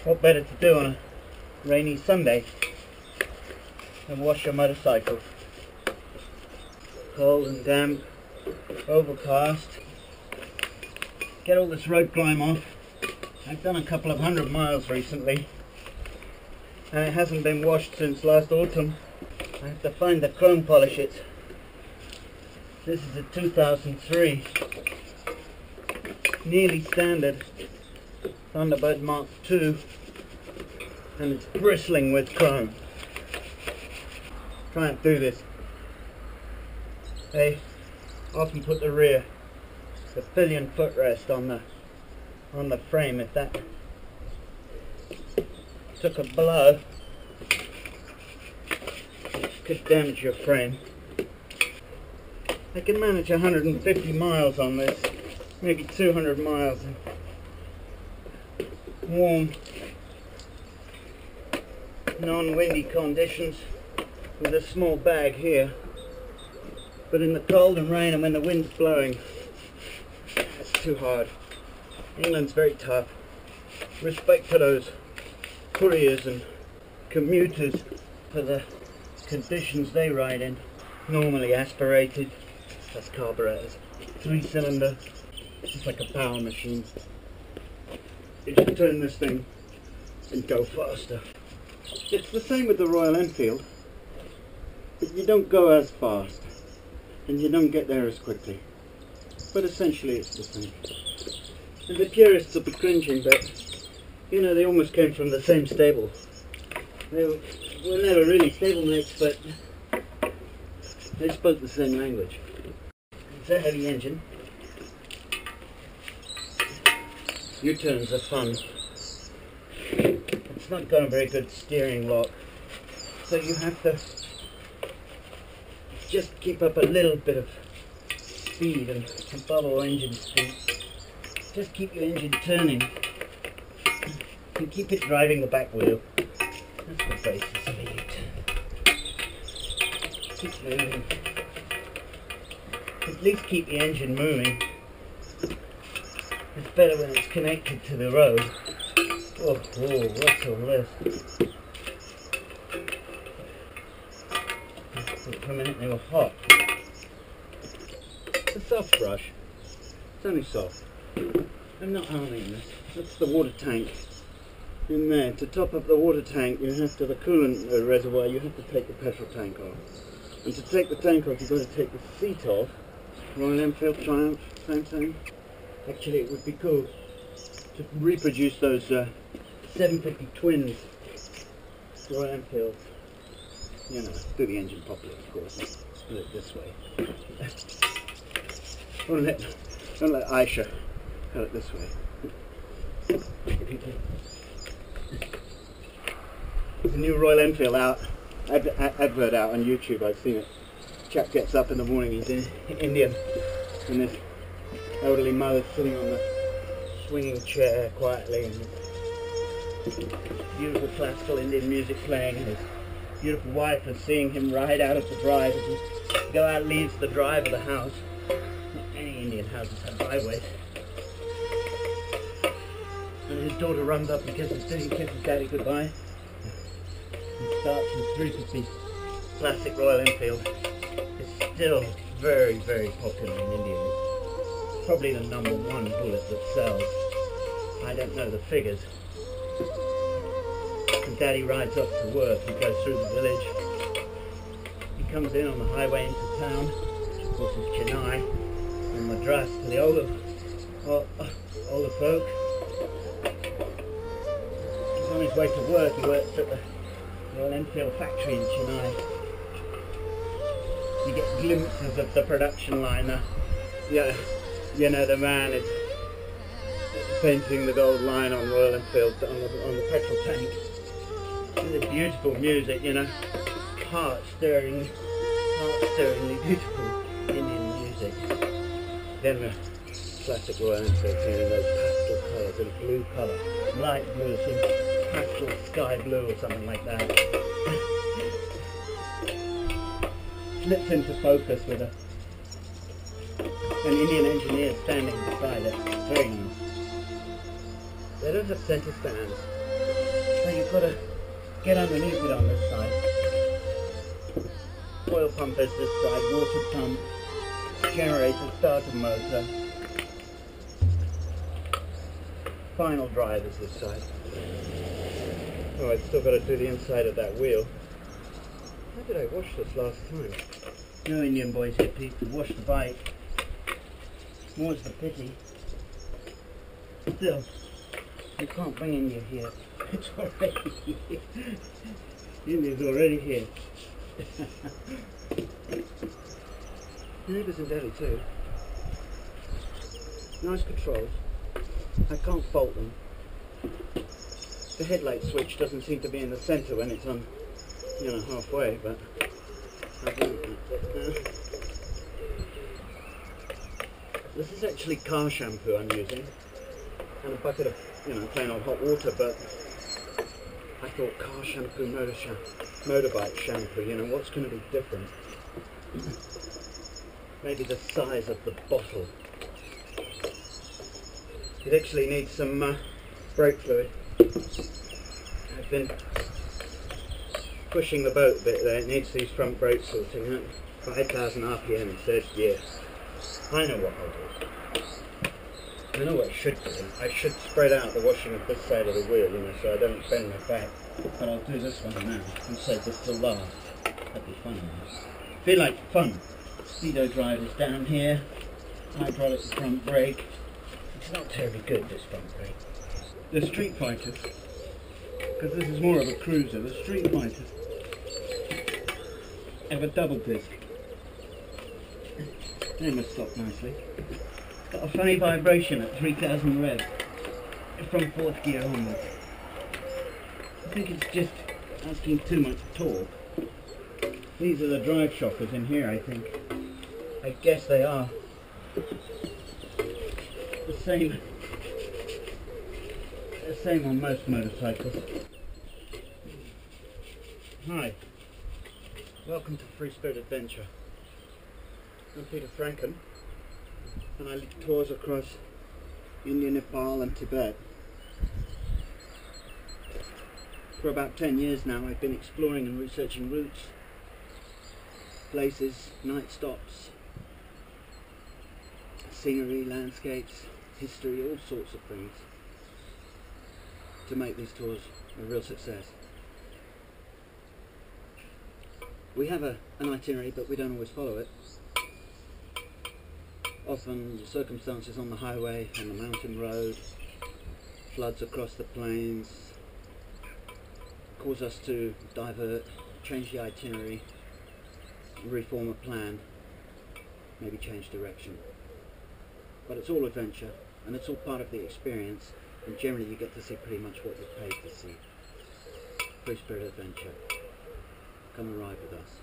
What better to do on a rainy Sunday than wash your motorcycle? Cold and damp, overcast. Get all this road grime off. I've done a couple of 100 miles recently and it hasn't been washed since last autumn. I have to find the chrome polish it. This is a 2003 nearly standard Thunderbird Mark II and it's bristling with chrome. Try and do this. They often put the pillion footrest on the frame. If that took a blow, it could damage your frame. I can manage 150 miles on this, maybe 200 miles in warm, non-windy conditions with a small bag here. But in the cold and rain and when the wind's blowing, it's too hard. England's very tough. Respect to those couriers and commuters for the conditions they ride in. Normally aspirated, that's carburetors. 3-cylinder, just like a power machine. You just turn this thing and go faster. It's the same with the Royal Enfield, but you don't go as fast and you don't get there as quickly. But essentially it's the same. And the purists will be cringing, but you know, they almost came from the same stable. They were never really stablemates, but they spoke the same language. It's a heavy engine. U-turns are fun. It's not got a very good steering lock, so you have to just keep up a little bit of speed and bubble engine speed. Just keep your engine turning and keep it driving the back wheel. That's the basis of it. Keep moving. At least keep the engine moving. It's better when it's connected to the road. Oh, what's all this? For a minute they were hot. It's a soft brush. It's only soft. I'm not harming this. That's the water tank. In there, to top up the water tank, you have to, the coolant reservoir, you have to take the petrol tank off. And to take the tank off, you've got to take the seat off. Royal Enfield, Triumph, same thing. Actually, it would be cool to reproduce those 750 twins Royal Enfields. You know, do the engine properly, of course. Split it this way. Don't let Aisha cut it this way. There's a new Royal Enfield advert out on YouTube. I've seen it. Chap gets up in the morning, he's in Indian, and this elderly mother sitting on the swinging chair quietly, and beautiful classical Indian music playing, and his beautiful wife is seeing him ride out of the drive as he go out, leaves the drive of the house. Any Indian houses have driveways. And his daughter runs up and kisses Daddy goodbye. And starts his 350 classic Royal Enfield. It's still very, very popular in India. It's probably the #1 bullet that sells. I don't know the figures. And Daddy rides off to work. He goes through the village. He comes in on the highway into town, which of course is Chennai and Madras for the older folk. He's on his way to work. He works at the Royal Enfield factory in Chennai. You get glimpses of the production line there. Yeah, you know, the man is painting the gold line on Royal Enfield on the petrol tank. And the beautiful music, you know, heart-stirringly beautiful Indian music. Then the classic Royal Enfield here in those pastel colours, in blue colour, light blue, some pastel sky blue or something like that. Slips into focus with an Indian engineer standing beside it. Very nice. They don't have centre stands. got to get underneath it on this side. Oil pump is this side, water pump, generator, starter motor. Final drive is this side. Oh, I've still got to do the inside of that wheel. How did I wash this last time? No Indian boys here, Pete, to wash the bike. More's the pity. Still, you can't bring India here. It's already here. India's already here. Neighbours in Delhi too. Nice controls. I can't fault them. The headlight switch doesn't seem to be in the centre when it's on, you know, halfway, but I don't know. This is actually car shampoo I'm using, and a bucket of, you know, plain old hot water, but I thought car shampoo, motorbike shampoo, you know, what's going to be different? Maybe the size of the bottle. It actually needs some brake fluid. I've been pushing the boat a bit there. It needs these front brakes sorting out. 5,000 RPM, it says yes. I know what I'll do. I know what I should do. I should spread out the washing of this side of the wheel, you know, so I don't bend my back. But I'll do this one now and save this till last. That'd be fun. Feel like fun. Speedo drive is down here. Hydraulic front brake. It's not terribly good, this front brake. The Street Fighters, because this is more of a cruiser, the Street Fighters have a double disc. They must stop nicely. It's got a funny vibration at 3000 rev from 4th gear onwards. I think it's just asking too much torque. These are the drive shockers in here, I think. I guess they are. The same on most motorcycles. Hi, welcome to FreeSpirit Adventure. I'm Peter Franken, and I lead tours across India, Nepal and Tibet. For about 10 years now I've been exploring and researching routes, places, night stops, scenery, landscapes, history, all sorts of things to make these tours a real success. We have an itinerary, but we don't always follow it. Often the circumstances on the highway, on the mountain road, floods across the plains, cause us to divert, change the itinerary, reform a plan, maybe change direction. But it's all adventure, and it's all part of the experience, and generally you get to see pretty much what you're paid to see. FreeSpirit Adventure. Come and ride with us.